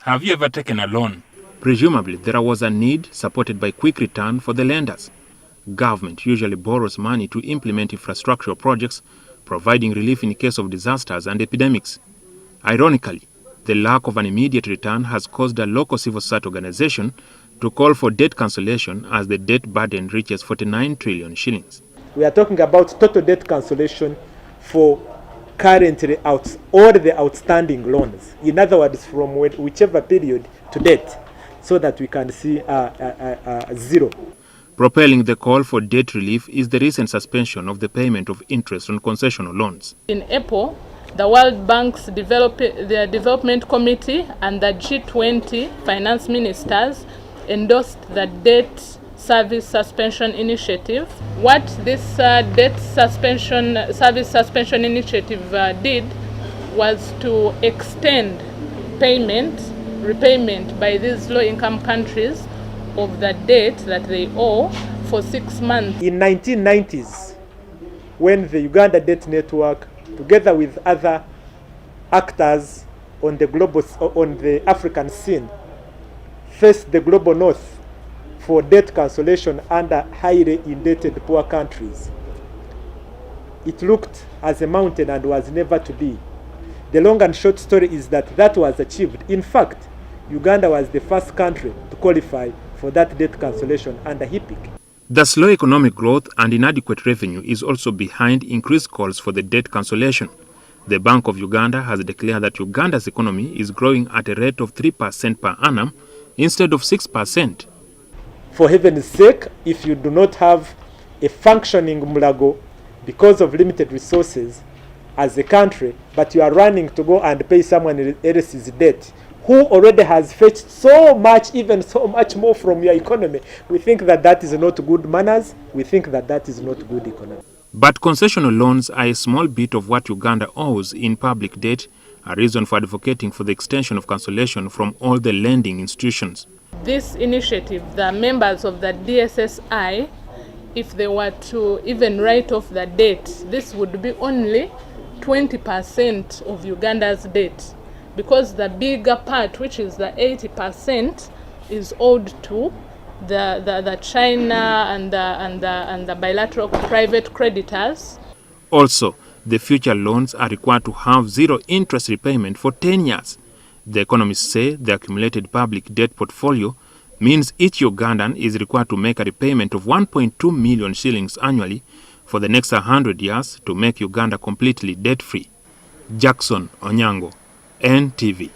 Have you ever taken a loan? Presumably, there was a need supported by quick return for the lenders. Government usually borrows money to implement infrastructural projects, providing relief in case of disasters and epidemics. Ironically, the lack of an immediate return has caused a local civil society organization to call for debt cancellation as the debt burden reaches 49 trillion shillings. We are talking about total debt cancellation for currently all the outstanding loans. In other words, from whichever period to date, so that we can see zero. Propelling the call for debt relief is the recent suspension of the payment of interest on concessional loans. In April, the World Bank's Development Committee and the G20 finance ministers endorsed the Debt Service Suspension Initiative. What this Debt Service Suspension Initiative did was to extend repayment by these low-income countries of the debt that they owe for 6 months. In 1990s, when the Uganda Debt Network, together with other actors on the African scene, faced the global north for debt cancellation under highly indebted poor countries, it looked as a mountain and was never to be. The long and short story is that was achieved. In fact, Uganda was the first country to qualify for that debt cancellation under HIPC. The slow economic growth and inadequate revenue is also behind increased calls for the debt cancellation. The Bank of Uganda has declared that Uganda's economy is growing at a rate of 3% per annum instead of 6%. For heaven's sake, if you do not have a functioning mulago because of limited resources as a country, but you are running to go and pay someone else's debt, who already has fetched so much, even so much more from your economy, we think that is not good manners. We think that is not good economy. But concessional loans are a small bit of what Uganda owes in public debt, a reason for advocating for the extension of cancellation from all the lending institutions. This initiative, the members of the DSSI, if they were to even write off the debt, this would be only 20% of Uganda's debt, because the bigger part, which is the 80%, is owed to the China and the bilateral private creditors. Also, the future loans are required to have zero interest repayment for 10 years. The economists say the accumulated public debt portfolio means each Ugandan is required to make a repayment of 1.2 million shillings annually for the next 100 years to make Uganda completely debt-free. Jackson Onyango, NTV.